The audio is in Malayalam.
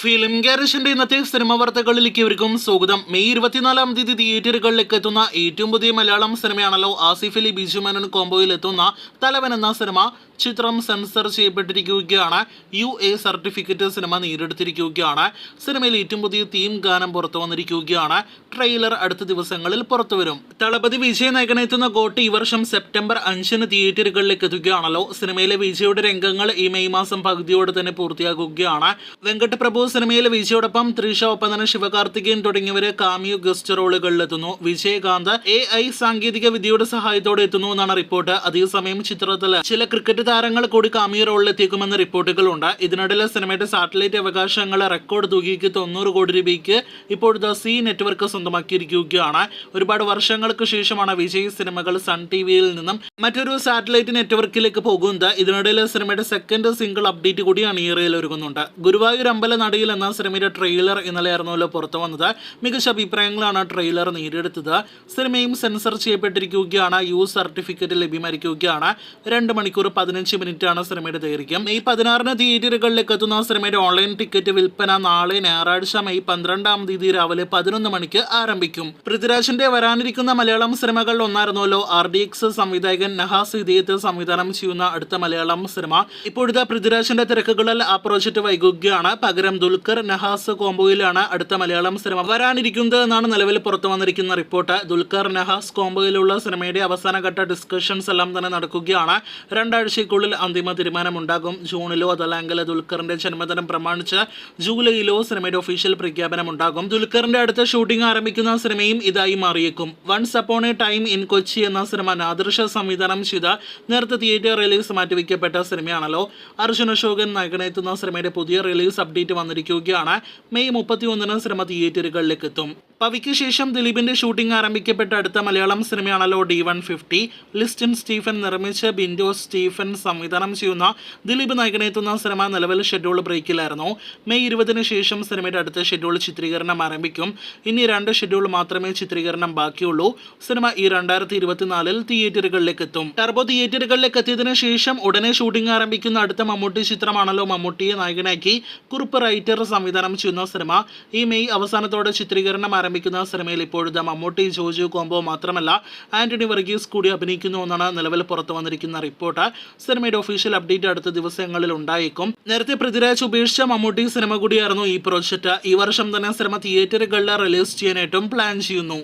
ഫിലിം ഗാരേജിന്റെ ഇന്നത്തെ സിനിമ വാർത്തകളിലേക്ക് ഇവർക്കും സ്വാഗതം. മെയ് 24-ാം തീയതി തിയേറ്ററുകളിലേക്ക് എത്തുന്ന ഏറ്റവും പുതിയ മലയാളം സിനിമയാണല്ലോ ആസിഫ് അലി ബിജു മേനോൻ കോംബോയിൽ എത്തുന്ന തലവൻ എന്ന സിനിമ. ചിത്രം സെൻസർ ചെയ്യപ്പെട്ടിരിക്കുകയാണ്. UA സർട്ടിഫിക്കറ്റ് സിനിമ നേടിയെടുത്തിരിക്കുകയാണ്. സിനിമയിൽ ഏറ്റവും പുതിയ തീം ഗാനം പുറത്തു വന്നിരിക്കുകയാണ്. ട്രെയിലർ അടുത്ത ദിവസങ്ങളിൽ പുറത്തുവരും. തളപതി വിജയ് നായകനെത്തുന്ന ഗോട്ട് ഈ വർഷം സെപ്റ്റംബർ 5-ന് തിയേറ്ററുകളിലേക്ക് എത്തുകയാണല്ലോ. സിനിമയിലെ വിജയുടെ രംഗങ്ങൾ ഈ മെയ് മാസം പകുതിയോടെ തന്നെ പൂർത്തിയാക്കുകയാണ്. വെങ്കട്ട് പ്രഭു സിനിമയിലെ വിജയോടൊപ്പം ത്രിഷ, ഒപ്പം തന്നെ ശിവകാർത്തികേയൻ തുടങ്ങിയവര് കാമിയോ ഗസ്റ്റ് റോളുകളിലെത്തുന്നു. വിജയകാന്ത് AI സാങ്കേതിക വിദ്യയുടെ സഹായത്തോടെ എത്തുന്നു എന്നാണ് റിപ്പോർട്ട്. അതേസമയം ചിത്രത്തിൽ ചില ക്രിക്കറ്റ് താരങ്ങൾ കൂടി കാമിയോ റോളിലെത്തിക്കുമെന്ന് റിപ്പോർട്ടുകളുണ്ട്. ഇതിനിടയിൽ സിനിമയുടെ സാറ്റലൈറ്റ് അവകാശങ്ങൾ റെക്കോർഡ് തുകയ്ക്ക് 90 കോടി രൂപയ്ക്ക് ഇപ്പോഴത്തെ സി നെറ്റ്വർക്ക് സ്വന്തമാക്കിയിരിക്കുകയാണ്. ഒരുപാട് വർഷങ്ങൾക്ക് ശേഷമാണ് വിജയ് സിനിമകൾ സൺ TVയിൽ നിന്നും മറ്റൊരു സാറ്റലൈറ്റ് നെറ്റ്വർക്കിലേക്ക് പോകുന്നത്. ഇതിനിടയിൽ സിനിമയുടെ സെക്കൻഡ് സിംഗിൾ അപ്ഡേറ്റ് കൂടി അണിയറയിൽ ഒരുങ്ങുന്നുണ്ട്. ഗുരുവായൂർ അമ്പല നടയിൽ എന്ന സിനിമയുടെ ട്രെയിലർ ഇന്നലെയായിരുന്നല്ലോ പുറത്തു വന്നത്. മികച്ച അഭിപ്രായങ്ങളാണ് ട്രെയിലർ നേടിയെടുത്തത്. സിനിമയും സെൻസർ ചെയ്യപ്പെട്ടിരിക്കുകയാണ്. U സർട്ടിഫിക്കറ്റ് ലഭ്യമായിരിക്കുകയാണ്. 2 മണിക്കൂർ 15 മിനിറ്റാണ് സിനിമയുടെ ദൈർഘ്യം. മെയ് 16-ന് തിയേറ്ററുകളിലേക്ക് എത്തുന്ന സിനിമയുടെ ഓൺലൈൻ ടിക്കറ്റ് വിൽപ്പന നാളെ ഞായറാഴ്ച മെയ് 12-ാം തീയതി രാവിലെ 11 മണിക്ക് ആരംഭിക്കും. പൃഥ്വിരാജിന്റെ വരാനിരിക്കുന്ന മലയാളം സിനിമകളിൽ ഒന്നായിരുന്നല്ലോ RDX സംവിധായകൻ നഹാസ് ഹിദയത്ത് സംവിധാനം ചെയ്യുന്ന അടുത്ത മലയാളം സിനിമ. ഇപ്പോഴത്തെ പൃഥ്വിരാജിന്റെ തിരക്കുകളിൽ ആ പ്രോജക്റ്റ് വൈകുകയാണ്. പകരം ദുൽഖർ നഹാസ് കോംബോയിലാണ് അടുത്ത മലയാളം സിനിമ വരാനിരിക്കുന്നത് എന്നാണ് നിലവിൽ പുറത്തു വന്നിരിക്കുന്ന റിപ്പോർട്ട്. ദുൽഖർ നഹാസ് കോംബോയിലുള്ള സിനിമയുടെ അവസാനഘട്ട ഡിസ്കഷൻസ് എല്ലാം തന്നെ നടക്കുകയാണ്. 2 ആഴ്ചയ്ക്കുള്ളിൽ അന്തിമ തീരുമാനമുണ്ടാകും. ജൂണിലോ അതല്ലെങ്കിൽ ദുൽഖറിന്റെ ജന്മദിനം പ്രമാണിച്ച് ജൂലൈയിലോ സിനിമയുടെ ഒഫീഷ്യൽ പ്രഖ്യാപനം ഉണ്ടാകും. ദുൽഖറിന്റെ അടുത്ത ഷൂട്ടിംഗ് ആരംഭിക്കുന്ന സിനിമയും ഇതായി മാറിയേക്കും. Once upon a time in Kochi എന്ന സിനിമ നാദിർഷ സംവിധാനം ചെയ്ത നേരത്തെ തിയേറ്റർ റിലീസ് മാറ്റിവെക്കപ്പെട്ട സിനിമയാണല്ലോ. അർജുൻ അശോകൻ നായകനെത്തുന്ന സിനിമയുടെ പുതിയ റിലീസ് അപ്ഡേറ്റ് വന്നിരിക്കുകയാണ്. മെയ് 31-ന് സിനിമ തിയേറ്ററുകളിലേക്ക് എത്തും. പവിക്ക് ശേഷം ദിലീപിന്റെ ഷൂട്ടിംഗ് ആരംഭിക്കപ്പെട്ട അടുത്ത മലയാളം സിനിമയാണല്ലോ D150. ലിസ്റ്റിൻ സ്റ്റീഫൻ നിർമ്മിച്ച് ബിൻഡോ സ്റ്റീഫൻ സംവിധാനം ചെയ്യുന്ന ദിലീപ് നായകനെത്തുന്ന സിനിമ നിലവിൽ ഷെഡ്യൂൾ ബ്രേക്കിലായിരുന്നു. മെയ് 20-ന് ശേഷം സിനിമയുടെ അടുത്ത ഷെഡ്യൂൾ ചിത്രീകരണം ആരംഭിക്കും. ഇനി 2 ഷെഡ്യൂൾ മാത്രമേ ചിത്രീകരണം ബാക്കിയുള്ളൂ. സിനിമ ഈ 2024-ൽ തിയേറ്ററുകളിലേക്ക് എത്തും. ടർബോ തിയേറ്ററുകളിലേക്ക് എത്തിയതിനു ശേഷം ഉടനെ ഷൂട്ടിംഗ് ആരംഭിക്കുന്ന അടുത്ത മമ്മൂട്ടി ചിത്രമാണല്ലോ മമ്മൂട്ടിയെ നായകനാക്കി കുറുപ്പ് റൈറ്റർ സംവിധാനം ചെയ്യുന്ന സിനിമ. ഈ മെയ് അവസാനത്തോടെ ചിത്രീകരണം ആരംഭിക്കുന്ന സിനിമയിൽ ഇപ്പോഴത്തെ മമ്മൂട്ടി ജോജു കോംബോ മാത്രമല്ല ആന്റണി വർഗീസ് കൂടി അഭിനയിക്കുന്നു എന്നാണ് നിലവിൽ പുറത്തു വന്നിരിക്കുന്ന റിപ്പോർട്ട്. സിനിമയുടെ ഒഫീഷ്യൽ അപ്ഡേറ്റ് അടുത്ത ദിവസങ്ങളിൽ ഉണ്ടായേക്കും. നേരത്തെ പൃഥ്വിരാജ് ഉപേക്ഷിച്ച മമ്മൂട്ടി സിനിമ കൂടിയായിരുന്നു ഈ പ്രോജക്റ്റ്. ഈ വർഷം തന്നെ സിനിമ തിയേറ്ററുകളിൽ റിലീസ് ചെയ്യാനായിട്ടും പ്ലാൻ ചെയ്യുന്നു.